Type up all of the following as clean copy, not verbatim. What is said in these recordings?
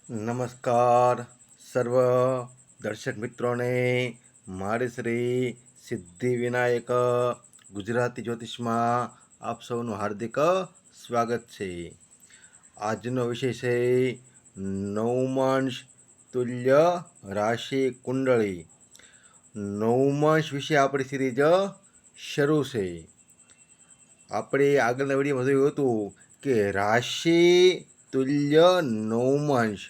નમસ્કાર સર્વ દર્શક મિત્રોને મારે શ્રી સિદ્ધિવિનાયક ગુજરાતી જ્યોતિષમાં આપ સૌનું હાર્દિક સ્વાગત છે. આજનો વિષય છે નવમાંશ તુલ્ય રાશિ કુંડળી. નવમાંશ વિશે આપણી સિરીઝ શરૂ છે. આપણે આગળના વિડીયોમાં જોયું હતું કે રાશિ તુલ્ય નવમાંશ.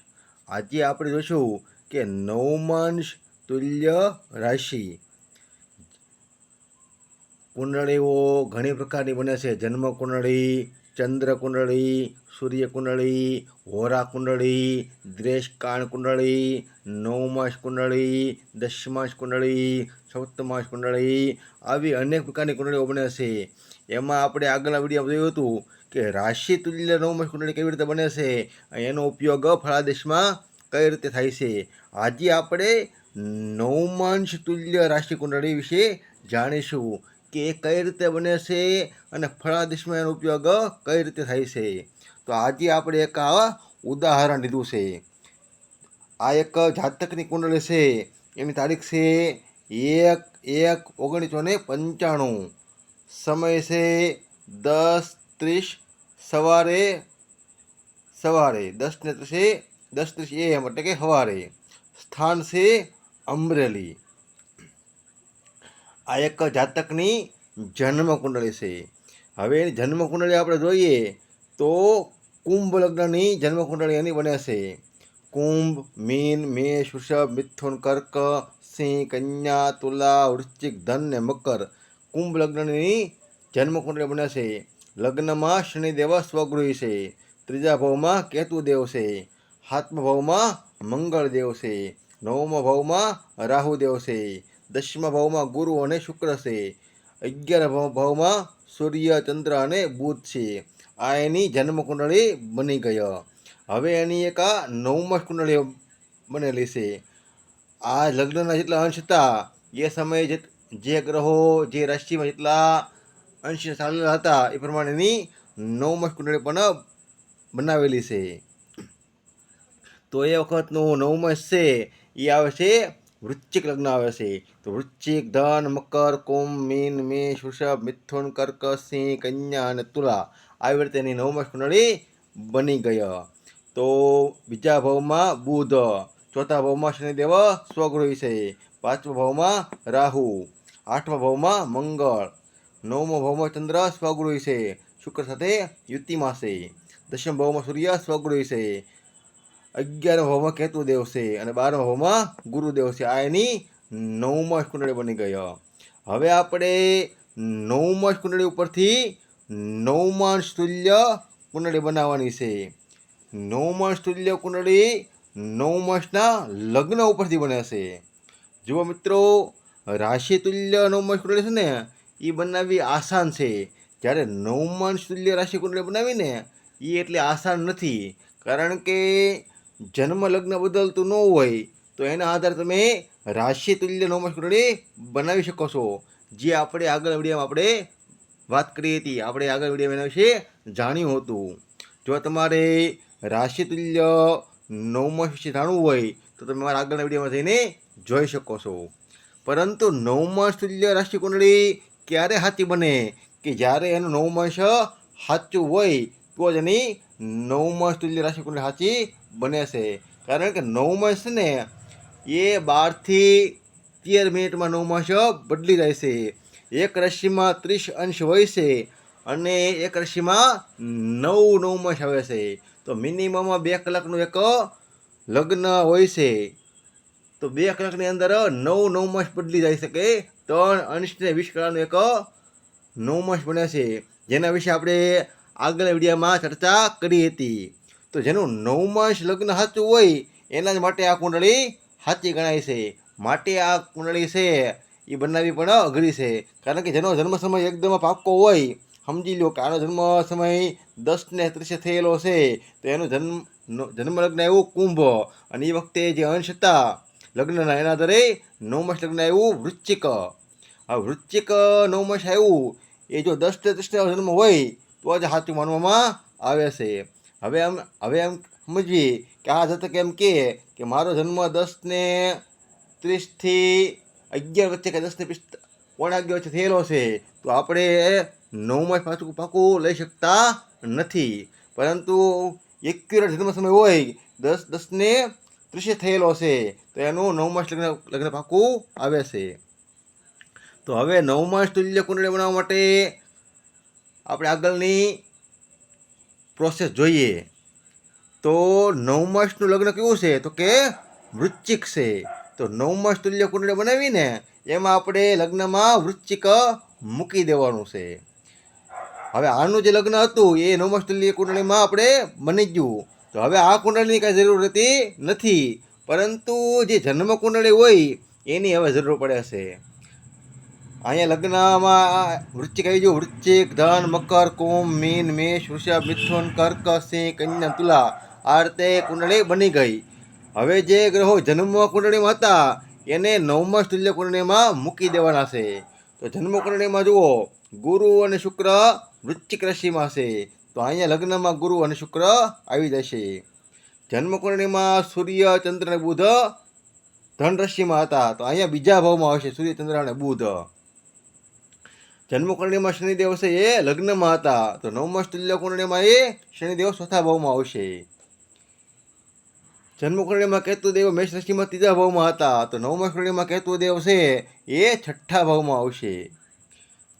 આજે આપણે જોઈશું કે નવમાંશ તુલ્ય રાશિ. કુંડળીઓ ઘણી પ્રકારની બને છે. જન્મ કુંડળી, ચંદ્ર કુંડળી, સૂર્ય કુંડળી, હોરા કુંડળી, દ્રેષકાણ કુંડળી, નવમાંશ કુંડળી, દશમાંશ કુંડળી, સપ્તમાંશ કુંડળી, આવી અનેક પ્રકારની કુંડળીઓ બને છે. એમાં આપણે આગળના વિડીયોમાં જોયું હતું કે રાશિ તુલ્ય નવમાંશ કુંડળી કેવી રીતે બને છે, એનો ઉપયોગ ફળાદેશમાં કઈ રીતે થાય છે. આજે આપણે નવમાંશ તુલ્ય રાશિ કુંડળી વિશે જાણીશું કે એ કઈ રીતે બને છે અને ફળાદેશમાં એનો ઉપયોગ કઈ રીતે થાય છે. તો આજે આપણે એક ઉદાહરણ લીધું છે. આ એક જાતકની કુંડળી છે. એની તારીખ છે 1/1/1995. સમય છે 10:30 સવારે 10:30 AM એટલે કે સવારે. સ્થાન છે અમરેલી. આ એક જાતકની જન્મ કુંડળી છે. હવે એની જન્મ કુંડળી આપણે જોઈએ તો કુંભ લગ્નની જન્મ કુંડળી એની બને છે. કુંભ, મીન, મેષ, વૃષભ, મિથુન, કર્ક, સિંહ, કન્યા, તુલા, વૃશ્ચિક, ધન ને મકર. કુંભ લગ્નની જન્મ કુંડળી બને છે. લગ્નમાં શનિદેવ સ્વગૃહી છે. ત્રીજા ભાવમાં કેતુદેવ છે. સાતમા ભાવમાં મંગળદેવ છે. નવમા ભાવમાં રાહુદેવ છે. દસમા ભાવમાં ગુરુ અને શુક્ર છે. 11 ભાવમાં સૂર્ય, ચંદ્ર અને બુધ છે. આ એની જન્મ કુંડળી બની ગઈ. હવે એની એક આ નવમાંશ કુંડળી બનેલી છે. આ લગ્નના જેટલા અંશ હતા એ સમયે જે ગ્રહો જે રાશિમાં જેટલા અંશ ચાલેલા હતા એ પ્રમાણેની નવમાંશ કુંડળી પણ બનાવેલી છે. તો એ વખતનું નવમાંશ છે એ આવે છે વૃશ્ચિક લગ્ન આવે છે. તો વૃશ્ચિક, ધન, મકર, કુંભ, મીન, મેષ, વૃષભ, મિથુન, કર્ક, સિંહ, કન્યા અને તુલા, આવી રીતે એની નવમાંશ કુંડળી બની ગઈ. તો બીજા ભાવમાં બુધ, ચોથા ભાવમાં શનિદેવ સ્વગૃહી છે. પાંચમા ભાવમાં રાહુ, આઠમા ભાવમાં મંગળ, નવમા ભાવમાં ચંદ્ર સ્વગૃહી છે. શુક્ર સાથે યુતિમાં છે. દશમ ભાવમાં સૂર્ય સ્વગૃહી છે. 11મા ભાવમાં કેતુદેવ છે અને 12મા ભાવમાં ગુરુદેવ છે. આ એની નવમાંશ કુંડળી બની ગઈ. હવે આપણે નવમાંશ કુંડળી ઉપરથી નવમાંશ તુલ્ય કુંડળી બનાવવાની છે. નવમાંશ તુલ્ય કુંડળી નવમાંશના લગ્ન ઉપરથી બને છે. જુઓ મિત્રો, રાશિ તુલ્ય નવમાંશ કુંડળી છે ને એ બનાવવી આસાન છે. જ્યારે નવમાંશ તુલ્ય રાશિ કુંડળી બનાવીને એ એટલે આસાન નથી. કારણ કે જન્મ લગ્ન બદલતું ન હોય તો એના આધારે તમે રાશિ તુલ્ય નવમાંશ કુંડળી બનાવી શકો છો. જે આપણે આગળ વિડીયોમાં આપણે વાત કરી હતી. આપણે આગળ વિડીયોમાં એના વિશે જાણ્યું હતું. જો તમારે રાશિ તુલ્ય નવમાંશ વિશે જાણવું હોય તો તમે મારા આગળના વિડીયોમાં જઈને જોઈ શકો છો. પરંતુ નવમાંશ તુલ્ય રાશિ કુંડળી ક્યારે સાચી બને કે જ્યારે એનું નવમાંશ સાચું હોય તો જ એની નવમાંશ તુલ્ય રાશિ કુંડળી સાચી બને છે. કારણ કે નવમાંશ છે ને એ 12 થી 13 મિનિટમાં નવમાંશ બદલી જાય છે. એક રાશિમાં 30 અંશ હોય છે અને એક રાશિમાં 9 નવમાંશ આવે છે. તો મિનિમમ 2 કલાકનું એક લગ્ન હોય છે. તો 2 કલાકની અંદર 9 નવમાંશ બદલી જાય છે કે 3 અંશ ને 20 કલાકનું એક નવમાંશ બને છે. જેના વિશે આપણે આગળના વિડીયોમાં ચર્ચા કરી હતી. તો જેનું નવમાંશ લગ્ન સાચું હોય એના જ માટે આ કુંડળી સાચી ગણાય છે. માટે આ કુંડળી છે એ બનાવવી પણ અઘરી છે. કારણ કે જેનો જન્મ સમય એકદમ પાક્કો હોય, સમજી લો કે આનો જન્મ સમય 10:30 થયેલો છે તો એનું જન્મ લગ્ન આવ્યું કુંભ અને એ વખતે જે અંશ હતા લગ્નના એના આધારે નવમાંશ લગ્ન આવ્યું વૃશ્ચિક. આ વૃશ્ચિક નવમાંશ આવ્યું એ જો 10:30 જન્મ હોય તો જ સાચું માનવામાં આવે છે. હવે એમ સમજીએ કે આ જાતક એમ કે મારો જન્મ 10 ને 30 થી 11 વચ્ચે કે 10 ને 11 વચ્ચે થયેલો છે, તો આપણે 9 માસ પાકું લઈ શકતા નથી. પરંતુ એક્યુરેટ જન્મ સમય હોય 10 ને 30 થયેલો છે, તો એનું 9 માસ લગ્ન પાકું આવે છે. તો હવે 9 માસ તુલ્ય કુંડળી બનાવવા માટે આપણે આગળની પ્રોસેસ જોઈએ. તો 9 માસનું લગ્ન કેવું છે? તો કે વૃશ્ચિક છે. તો 9 માસ તુલ્ય કુંડળી બનાવીને એમાં આપણે લગ્નમાં વૃશ્ચિક મૂકી દેવાનું છે. હવે આનું જે લગ્ન હતું એ 9 માસ તુલ્ય કુંડળીમાં આપણે બની ગયું. તો હવે આ કુંડળીની કાંઈ જરૂર રહેતી નથી, પરંતુ જે જન્મ કુંડળી હોય એની હવે જરૂર પડે છે. અહીંયા લગ્નમાં વૃશ્ચિક આવી ગયું. વૃશ્ચિક, ધન, મકર, કુંભ, મીન, મેષ, વૃષભ, મિથુન, કર્ક, સિંહ, કન્યા, તુલા આ રીતે કુંડળી બની ગઈ. હવે જે ગ્રહો જન્મ કુંડળીમાં હતા એને 9 માસ તુલ્ય કુંડળીમાં મૂકી દેવાના છે. તો જન્મ કુંડળીમાં જુઓ, ગુરુ અને શુક્ર વૃશ્ચિક રાશિમાં છે, તો અહીંયા લગ્નમાં ગુરુ અને શુક્ર આવી જશે. જન્મ કુંડળીમાં સૂર્ય, ચંદ્ર અને બુધ ધન રાશિમાં હતા, તો અહીંયા બીજા ભાવમાં આવશે સૂર્ય, ચંદ્ર અને બુધ. જન્મ કુંડળીમાં શનિદેવ છે એ લગ્નમાં હતા, તો 9 માસ તુલ્ય કુંડળીમાં એ શનિદેવ ચોથા ભાવમાં આવશે. જન્મ કુંડળીમાં કેતુદેવ મેષ રાશિમાં ત્રીજા ભાવમાં હતા, તો 9 માસ કુંડળીમાં કેતુદેવ છે એ છઠ્ઠા ભાવમાં આવશે.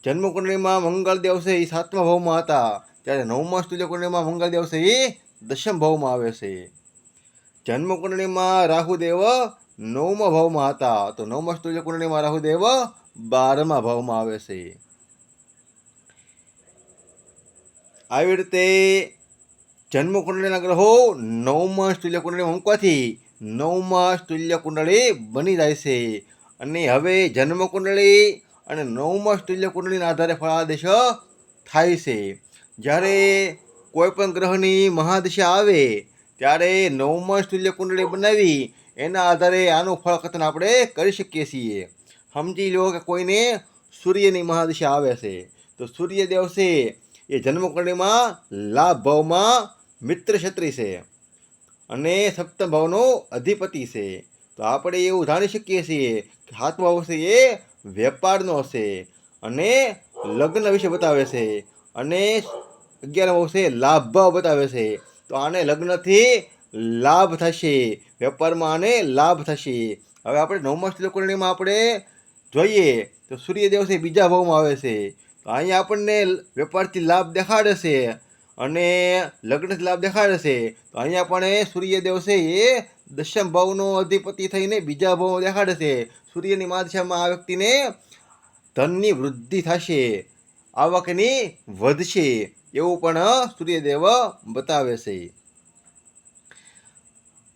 જન્મ કુંડળીમાં મંગળદેવ છે એ 7મા ભાવમાં હતા, ત્યારે 9 માસ તુલ્ય કુંડળીમાં મંગળદેવ છે એ 10મ ભાવમાં આવે છે. જન્મ કુંડળીમાં રાહુદેવ 9મા ભાવમાં હતા, તો 9 માસ તુલ્ય કુંડળીમાં રાહુદેવ 12મા ભાવમાં આવે છે. આવી રીતે જન્મ કુંડળીના ગ્રહો 9 માસ તુલ્ય કુંડળીમાં મૂકવાથી 9 માસ તુલ્ય કુંડળી બની જાય છે. અને હવે જન્મ કુંડળી અને 9 માસ તુલ્ય કુંડળીના આધારે ફળાદેશ થાય છે. જ્યારે કોઈ પણ ગ્રહની મહાદશા આવે ત્યારે 9 માસ તુલ્ય કુંડળી બનાવી એના આધારે આનું ફળકથન આપણે કરી શકીએ છીએ. સમજી લો કે કોઈને સૂર્યની મહાદશા આવે છે, તો સૂર્યદેવ છે એ જન્મ કુંડળીમાં લાભ ભાવમાં મિત્ર ક્ષત્રિ છે અને સપ્તમ ભાવનો અધિપતિ છે. તો આપણે એવું જાણી શકીએ છીએ કે 7મો ભાવ છે એ વેપારનો છે અને લગ્ન વિશે બતાવે છે, અને 11મો ભાવ છે લાભ ભાવ બતાવે છે. તો આને લગ્નથી લાભ થશે, વેપારમાં આને લાભ થશે. હવે આપણે 9 માસ તુલ્ય કુંડળીમાં આપણે જોઈએ તો સૂર્યદેવ છે બીજા ભાવમાં આવે છે, તો અહીંયા આપણને વેપારથી લાભ દેખાડે છે અને લગ્નથી લાભ દેખાડે છે. તો અહીંયા પણ સૂર્યદેવ છે એ 10મ ભાવનો અધિપતિ થઈને બીજા ભાવ દેખાડે છે. સૂર્યની મહાદશામાં આ વ્યક્તિને ધનની વૃદ્ધિ થશે, આવકની વધશે, એવું પણ સૂર્યદેવ બતાવે છે.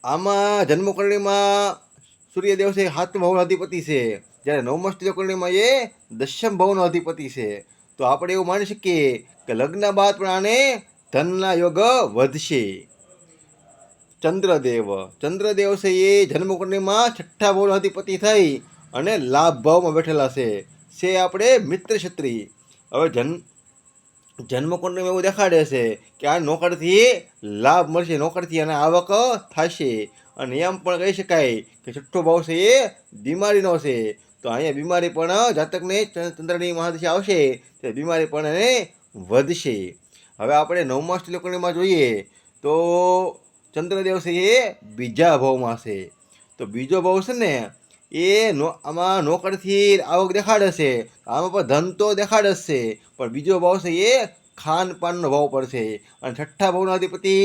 આમાં જન્મ કુંડળીમાં સૂર્યદેવ છે 7મા ભાવનો અધિપતિ છે, જ્યારે 9 માસ તુલ્ય કુંડળીમાં એ 10મ ભાવનો અધિપતિ છે. તો આપણે એવું માની શકીએ કે લગ્ન બાદ પણ આને ધનના યોગ વધશે. ચંદ્રદેવ છે એ જન્મ કુંડળીમાં 6ઠ્ઠા ભાવનો અધિપતિ થઈ અને લાભ ભાવમાં બેઠેલા છે આપણે મિત્ર ક્ષત્રિ. હવે જન્મ કુંડળીમાં એવું દેખાડે છે કે આ નોકરથી લાભ મળશે, નોકરથી અને આવક થશે. અને એમ પણ કહી શકાય કે 6ઠ્ઠો ભાવ છે એ બીમારીનો છે, તો અહીંયા બીમારી પણ જાતકને ચંદ્રની મહાદશા આવશે તો બીમારી પણ એને વધશે. હવે આપણે 9 માસ તુલ્ય કુંડળીમાં જોઈએ તો ચંદ્રદેવ છે એ બીજા ભાવમાં છે, તો બીજો ભાવ છે ને એ આમાં નોકરથી આવક દેખાડે છે, આમાં પણ ધન તો દેખાડે જ છે, પણ બીજો ભાવ છે એ ખાનપાનનો ભાવ પડશે. અને 6ઠ્ઠા ભાવનો અધિપતિ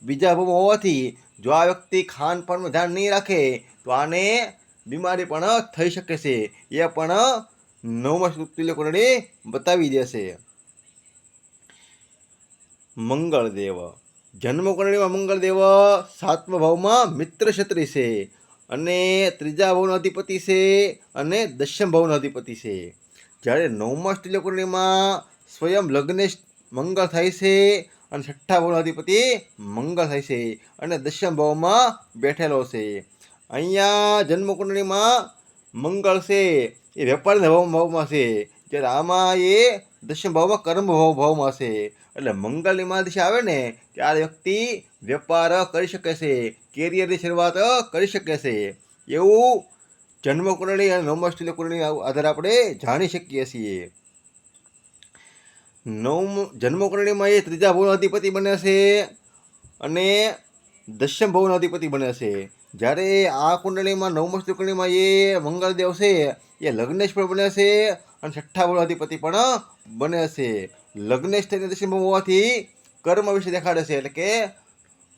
બીજા ભાવમાં હોવાથી જો આ વ્યક્તિ ખાનપાનમાં ધ્યાન નહીં રાખે તો આને બીમારી પણ થઈ શકે છે, એ પણ 9 માસ તુલ્ય કુંડળી બતાવી દેશે. મંગળદેવ જન્મ કુંડળીમાં મંગળદેવ 7મા ભાવમાં મિત્ર ક્ષત્રિ છે અને 3જા ભાવનો અધિપતિ છે અને 10મ ભાવનો અધિપતિ છે. જ્યારે 9 માસ તુલ્ય કુંડળીમાં સ્વયં લગ્નેશ મંગળ થાય છે અને 6ઠ્ઠા ભાવનો અધિપતિ મંગળ થાય છે અને 10મ ભાવમાં બેઠેલો છે. અહીંયા જન્મ કુંડળીમાં મંગળ છે એ વેપારના ભાવમાં છે, જ્યારે આમાં એ 10મ ભાવમાં કર્મ ભાવમાં છે એટલે મંગળની મહાદશા આવે ને ત્યારે વ્યક્તિ વેપાર કરી શકે છે, કેરિયરની શરૂઆત કરી શકે છે. એવું જન્મકુંડળી અને નવમા કુંડળીના આધારે આપણે જાણી શકીએ છીએ. જન્મકુંડળીમાં એ ત્રીજા ભાવનો અધિપતિ બને છે અને દશમ ભાવનો અધિપતિ બને છે. જ્યારે આ કુંડળીમાં નવમા કુંડળીમાં એ મંગળદેવ છે એ લગ્નેશ પણ બને છે અને છઠ્ઠા ભાવનો અધિપતિ પણ બને છે. લગ્નેશ થઈને દશમ ભાવ હોવાથી કર્મ વિશે દેખાડે છે, એટલે કે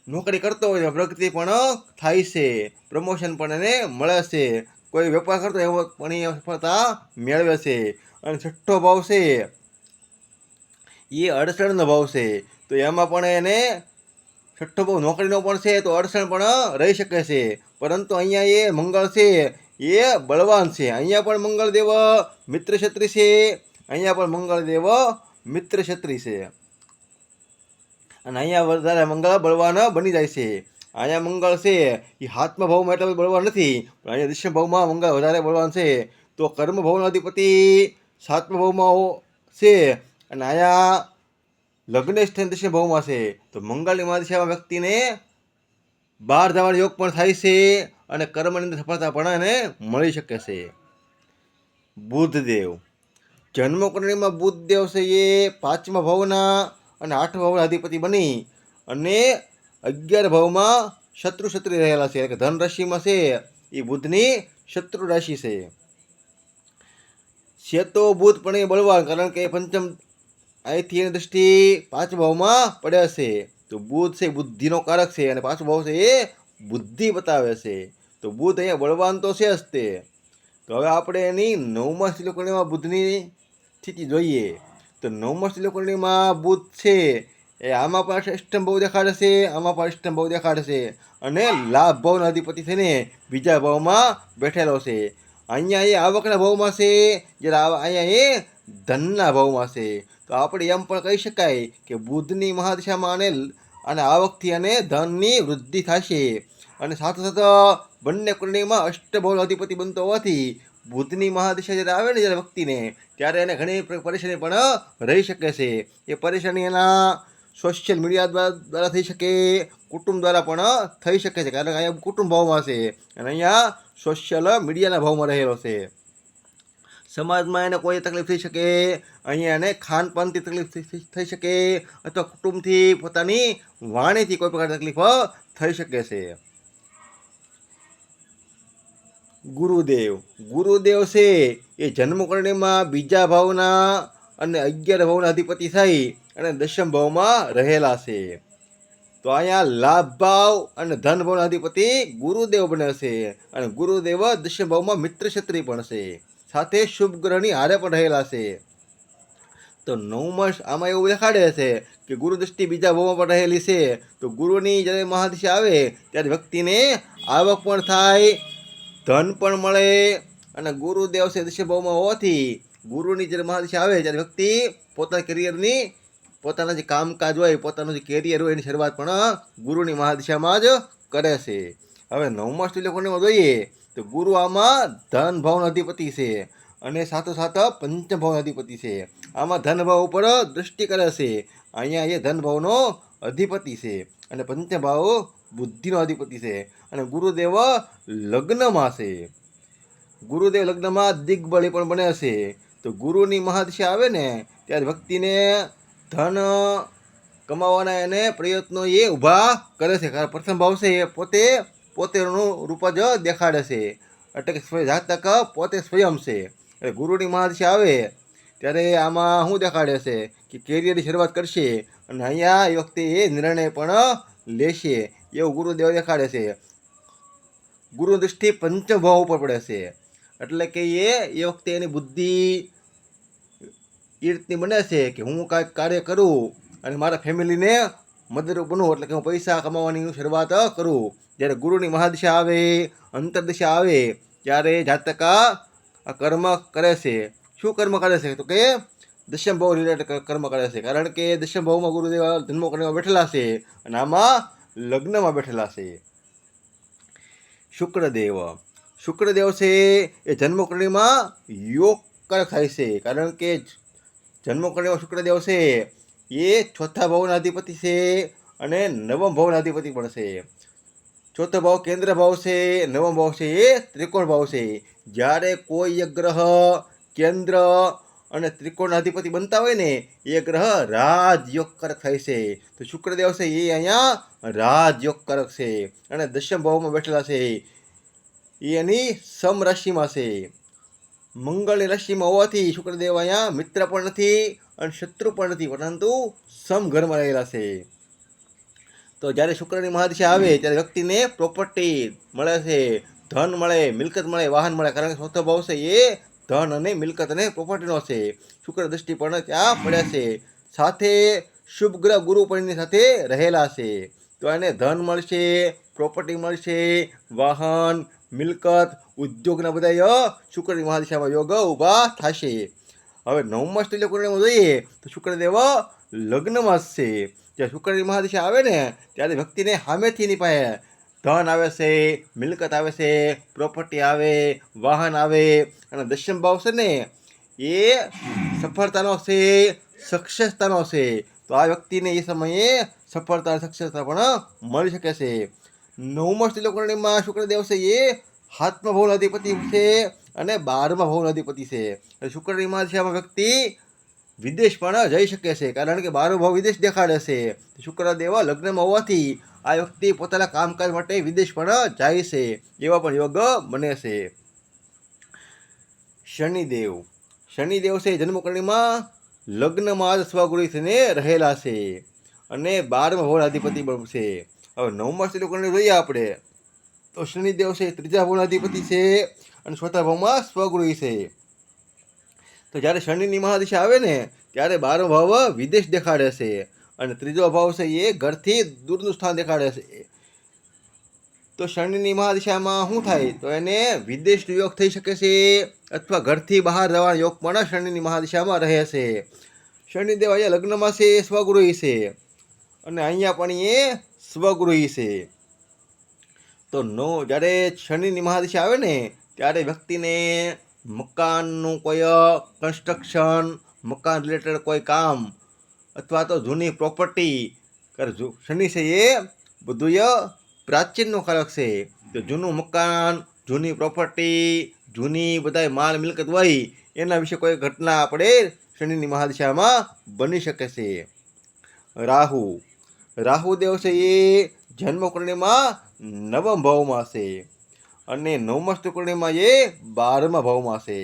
નોકરી કરતો હોય પ્રગતિ પણ થાય છે, પ્રમોશન પણ એને મળે છે, કોઈ વેપાર કરતો એવો પણ એ સફળતા મેળવે છે. અને છઠ્ઠો ભાવ છે એ અડચણનો ભાવ છે, તો એમાં પણ એને છઠ્ઠો ભાવ નોકરીનો પણ છે તો અડચણ પણ રહી શકે છે. પરંતુ અહીંયા એ મંગળ છે એ બળવાન છે. અહીંયા પણ મંગળદેવ મિત્ર ક્ષત્રિ છે, અહીંયા પણ મંગળદેવ મિત્ર ક્ષત્રિ છે અને અહીંયા વધારે મંગળ બળવાન બની જાય છે. અહીંયા મંગળ છે એ હાથમાં ભાવમાં એટલા બધા બળવાન નથી, પણ અહીંયા દશમ ભાવમાં મંગળ વધારે બળવાન છે. તો કર્મ ભાવનો અધિપતિ સાતમા ભાવમાં છે અને અહીંયા લગ્નેશ થઈને દશમ ભાવમાં છે. તો મંગળની મહાદશામાં વ્યક્તિને બહાર જવાનો યોગ પણ થાય છે અને કર્મની અંદર સફળતા પણ એને મળી શકે છે. બુધદેવ જન્મકુંડળીમાં બુધદેવ છે એ પાંચમા ભાવના અને આઠમા ભાવના અધિપતિ બની અને 11 ભાવમાં શત્રુ ક્ષત્રિ રહેલા છે, એટલે કે ધન રાશિમાં છે એ બુધની શત્રુ રાશિ છે. તો બુધ પણ એ બળવાન, કારણ કે પંચમ અહીંથી એની દ્રષ્ટિ પાંચમા ભાવમાં પડે છે. તો બુધ છે બુદ્ધિનો કારક છે અને પાંચમો ભાવ છે એ બુદ્ધિ બતાવે છે. તો બુધ અહીંયા બળવાન તો છે જ તે. તો હવે આપણે એની નવમા સ્થિતિકુંડળીમાં બુધની સ્થિતિ જોઈએ. તો નવમા સ્થિતિકુંડળીમાં બુધ છે એ આમાં પણ અષ્ટમ ભાવ દેખાડે છે, આમાં પણ અષ્ટમ ભાવ દેખાડે છે અને લાભ ભાવનો અધિપતિ થઈને બીજા ભાવમાં બેઠેલો છે. અહીંયા એ આવકના ભાવમાં છે, જ્યારે અહીંયા એ ધનના ભાવમાં છે. તો આપણે એમ પણ કહી શકાય કે બુધની મહાદશામાં અને આવકથી અને ધનની વૃદ્ધિ થશે. અને સાથે બંને કુંડળીમાં અષ્ટભાવનો અધિપતિ બનતો હોવાથી બુધની મહાદશા જ્યારે આવે ને જ્યારે વ્યક્તિને, ત્યારે એને ઘણી પરેશાની પણ રહી શકે છે. એ પરેશાની એના સોશિયલ મીડિયા દ્વારા થઈ શકે, કુટુંબ દ્વારા પણ થઈ શકે છે, કારણ કે અહીંયા કુટુંબ ભાવમાં છે અને અહીંયા સોશિયલ મીડિયાના ભાવમાં રહેલો છે. સમાજમાં એને કોઈ તકલીફ થઈ શકે, અહીંયા એને ખાનપાનથી તકલીફ થઈ શકે અથવા કુટુંબથી પોતાની વાણીથી કોઈ પ્રકારની તકલીફ થઈ શકે છે. ગુરુદેવ છે એ જન્મકુંડળીમાં બીજા ભાવના અને 11 ભાવના અધિપતિ થઈ અને દશમ ભાવમાં રહેલા છે. તો અહીંયા લાભ ભાવ અને ધન ભાવના અધિપતિ ગુરુદેવ બને છે અને ગુરુદેવ દશમ ભાવમાં મિત્ર ક્ષત્રિ પણ છે, સાથે શુભ ગ્રહની હારે પણ રહેલા છે. તો નવમા આમાં એવું દેખાડે છે કે ગુરુ દૃષ્ટિ બીજા ભાવમાં પણ રહેલી છે. તો ગુરુની જ્યારે મહાદશા આવે ત્યારે વ્યક્તિને આવક પણ થાય, ધન પણ મળે અને ગુરુદેવ છે દશમ ભાવમાં હોવાથી ગુરુની જ્યારે મહાદશા આવે ત્યારે વ્યક્તિ પોતાના કેરિયરની, પોતાના જે કામકાજ હોય, પોતાનું જે કેરિયર હોય એની શરૂઆત પણ ગુરુની મહાદશામાં જ કરે છે. હવે નવમા સ્થિતિકુંડળીમાં જોઈએ તો ગુરુ આમાં ધન ભાવનો અધિપતિ છે અને સાથોસાથ પંચમ ભાવનો અધિપતિ છે. આમાં ધન ભાવ ઉપર દૃષ્ટિ કરે છે. અહીંયા એ ધન ભાવનો અધિપતિ છે અને પંચમ ભાવ બુદ્ધિનો અધિપતિ છે અને ગુરુદેવ લગ્નમાં છે. ગુરુદેવ લગ્નમાં દિગ્બળી પણ બને છે. તો ગુરુની મહાદશા આવે ને ત્યારે વ્યક્તિને ધન કમાવાના એને પ્રયત્નો એ ઊભા કરે છે, કારણ પ્રથમ ભાવ છે એ પોતેનું રૂપ જ દેખાડે છે, એટલે કે જાતક પોતે સ્વયં છે. એટલે ગુરુની મહાદશા આવે ત્યારે આમાં શું દેખાડે છે કે કેરિયરની શરૂઆત કરશે અને અહીંયા એ વખતે એ નિર્ણય પણ લેશે, એવું ગુરુદેવ દેખાડે છે. ગુરુ દૃષ્ટિ પંચમ ભાવ ઉપર પડે છે, એટલે કે એ વખતે એની બુદ્ધિ એ રીતની બને છે કે હું કાંઈક કાર્ય કરું અને મારા ફેમિલીને મદદરૂપ બનું, એટલે કે હું પૈસા કમાવાની શરૂઆત કરું. જ્યારે ગુરુની મહાદશા આવે, અંતરદશા આવે ત્યારે જાતક કર્મ કરે છે. શું કર્મ કરે છે? તો કે દશમ ભાવ રિલેટેડ કર્મ કરે છે, કારણ કે દશમ ભાવમાં ગુરુદેવ જન્મકુંડળીમાં બેઠેલા છે અને આમાં લગ્નમાં બેઠેલા છે. શુક્રદેવ છે એ જન્મકુંડળીમાં યોગ થાય છે, કારણ કે જન્મકુંડળીમાં શુક્રદેવ છે એ ચોથા ભાવના અધિપતિ છે અને નવમ ભાવના અધિપતિ પણ છે. ચોથો ભાવ કેન્દ્ર ભાવ છે, નવમ ભાવ છે એ ત્રિકોણ ભાવ છે. જ્યારે કોઈ એક ગ્રહ કેન્દ્ર અને ત્રિકોણના અધિપતિ બનતા હોય ને એ ગ્રહ રાજયોગકારક થાય છે. તો શુક્રદેવ છે એ અહીંયા રાજયોગકારક છે અને દશમ ભાવમાં બેઠેલા છે. એ એની સમ રાશિમાં છે. મંગળની રાશિમાં હોવાથી શુક્રદેવ અહીંયા મિત્ર પણ નથી અને શત્રુ પણ નથી, પરંતુ સમ ઘરમાં રહેલા છે. તો જ્યારે શુક્રની મહાદશા આવે ત્યારે વ્યક્તિને પ્રોપર્ટી મળે છે, ધન મળે, મિલકત મળે, વાહન મળે. કારણ કે ચોથો ભાવ છે એ ધન અને મિલકત અને પ્રોપર્ટીનો છે. શુક્ર દ્રષ્ટિ પણ ત્યાં પડ્યા છે. સાથે શુભ ગ્રહ ગુરુ પણની સાથે રહેલા છે. તો એને ધન મળશે, પ્રોપર્ટી મળશે, વાહન, મિલકત, ઉદ્યોગના બધા શુક્રની મહાદશામાં યોગ ઊભા થશે. હવે નવમા સ્ત્રીય કુંડળીમાં જોઈએ તો શુક્રદેવ લગ્નમાં જ છે. જ્યારે શુક્રની મહાદશા આવે ને ત્યારે વ્યક્તિને સામેથી ની પાસે ધન આવે છે, મિલકત આવે છે, પ્રોપર્ટી આવે, વાહન આવે. અને દશમ ભાવ છે ને એ સફળતાનો છે, સક્સેસતાનો છે. તો આ વ્યક્તિને એ સમયે સફળતા સક્સેસતા પણ મળી શકે છે. નવમા સ્ત્રીય કુંડળીમાં શુક્રદેવ છે એ 7મા ભાવનો અધિપતિ છે અને 12મા ભાવનો અધિપતિ છે. શુક્રની મહાદશામાં વ્યક્તિ વિદેશ પણ જઈ શકે છે, કારણ કે 12મો ભાવ વિદેશ દેખાડે છે. શુક્રદેવ લગ્નમાં હોવાથી આ વ્યક્તિ પોતાના કામકાજ માટે વિદેશ પણ જાય છે, એવા પણ યોગ બને છે. શનિદેવ છે જન્મકુંડળીમાં લગ્નમાં સ્વગુરુ થઈને રહેલા છે અને 12મા ભાવના અધિપતિ પણ છે. હવે નવમા સ્ત્રીય કુંડળી જોઈએ આપણે તો શનિદેવ છે 3જા ભાવના અધિપતિ છે અને 4થા ભાવમાં સ્વગુરુ છે. તો જ્યારે શનિની મહાદશા આવે ને ત્યારે 12મો ભાવ વિદેશ દેખાડે છે અને 3જો ભાવ છે એ ઘરથી દૂરનું સ્થાન દેખાડે છે. તો શનિની મહાદશામાં શું થાય તો એને વિદેશનો યોગ થઈ શકે છે અથવા ઘરથી બહાર જવાનો યોગ પણ શનિની મહાદશામાં રહે છે. શનિદેવ અહીંયા લગ્નમાં છે એ સ્વગૃહી છે અને અહીંયા પણ એ સ્વગૃહી છે. તો જ્યારે શનિની મહાદશા આવે ને ત્યારે વ્યક્તિને મકાનનું કોઈ કન્સ્ટ્રક્શન, મકાન રિલેટેડ કોઈ કામ અથવા તો જૂની પ્રોપર્ટી, શનિ છે એ બધું પ્રાચીનનો કારક છે. તો જૂનું મકાન, જૂની પ્રોપર્ટી, જૂની બધા માલ મિલકત હોય એના વિશે કોઈ ઘટના આપણે શનિની મહાદશામાં બની શકે છે. રાહુદેવ છે એ જન્મકુંડળીમાં 9મા ભાવમાં છે અને 9મા સ્ત્રીય કુંડળીમાં એ 12મા ભાવમાં છે.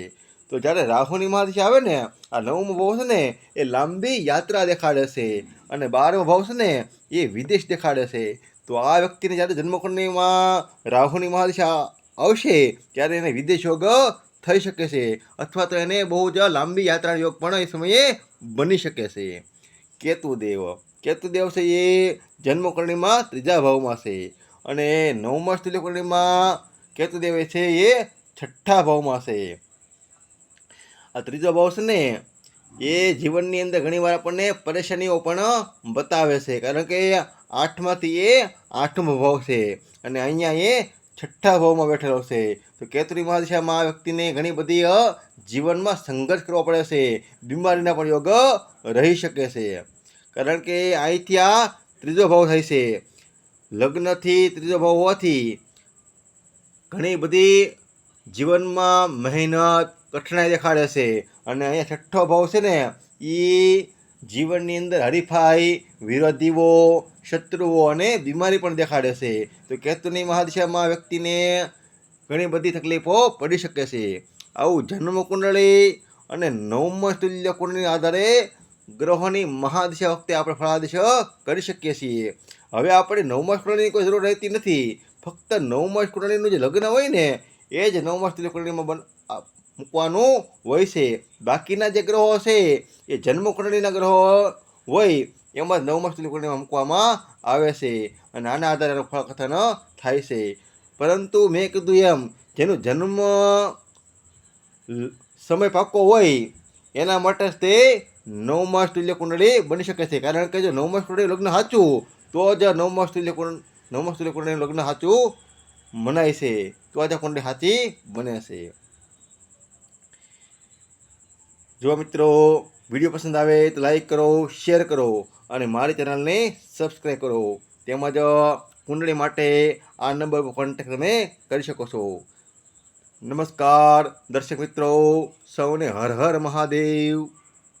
તો જ્યારે રાહુની મહાદશા આવે ને આ 9મો ભાવ છે ને એ લાંબી યાત્રા દેખાડે છે અને 12મો ભાવ છે ને એ વિદેશ દેખાડે છે. તો આ વ્યક્તિને જ્યારે જન્મકુંડળીમાં રાહુની મહાદશા આવશે ત્યારે એને વિદેશ યોગ થઈ શકે છે અથવા તો એને બહુ જ લાંબી યાત્રા યોગ પણ એ સમયે બની શકે છે. કેતુદેવ છે એ જન્મકુંડળીમાં 3જા ભાવમાં છે અને 9મા સ્ત્રીય કુંડળીમાં કેતુદેવ છે એ 6ઠ્ઠા ભાવમાં છે. આ 3જો ભાવ છે ને એ જીવનની અંદર ઘણીવાર આપણને પરેશાનીઓ પણ બતાવે છે, કારણ કે 8માંથી એ 8મો ભાવ છે અને અહીંયા એ 6ઠ્ઠા ભાવમાં બેઠેલો છે. તો કેતુની મહાદશામાં આ વ્યક્તિને ઘણી બધી જીવનમાં સંઘર્ષ કરવો પડે છે, બીમારીના પણ યોગ રહી શકે છે, કારણ કે અહીંથી આ 3જો ભાવ થાય છે. લગ્નથી 3જો ભાવ હોવાથી ઘણી બધી જીવનમાં મહેનત, કઠણાઈ દેખાડે છે અને અહીંયા 6ઠ્ઠો ભાવ છે ને એ જીવનની અંદર હરીફાઈ, વિરોધીઓ, શત્રુઓ અને બીમારી પણ દેખાડે છે. તો કેતુની મહાદશામાં વ્યક્તિને ઘણી બધી તકલીફો પડી શકે છે. આવું જન્મ કુંડળી અને 9મા સ્ત્રીય કુંડળીના આધારે ગ્રહોની મહાદશા વખતે આપણે ફળાદેશ કરી શકીએ છીએ. હવે આપણે 9મા કુંડળીની કોઈ જરૂર રહેતી નથી. ફક્ત 9મા કુંડળીનું જે લગ્ન હોય ને એ જ 9મા સ્ત્રીય કુંડળીમાં મૂકવાનું હોય છે. બાકીના જે ગ્રહો છે એ જન્મ કુંડળીના ગ્રહો હોય એમાં જ 9મા સ્ત્રીય કુંડળીમાં મૂકવામાં આવે છે અને આના આધારે ફળકથન થાય છે. પરંતુ મેં કીધું એમ જેનું જન્મ સમય પાકો હોય એના માટે જ તે 9મા સ્ત્રીય કુંડળી બની શકે છે, કારણ કે જો 9મા સ્ત્રીય લગ્ન સાચું તો જ 9મા સ્ત્રીય કુંડળીનું લગ્ન સાચું મનાય છે, તો જ કુંડળી સાચી બને છે. જો મિત્રો વિડીયો પસંદ આવે તો લાઈક કરો, શેર કરો અને મારી ચેનલને સબસ્ક્રાઈબ કરો. તેમજ કુંડળી માટે આ નંબર પર કોન્ટેક્ટ તમે કરી શકો છો. નમસ્કાર દર્શક મિત્રો, સૌને હર હર મહાદેવ.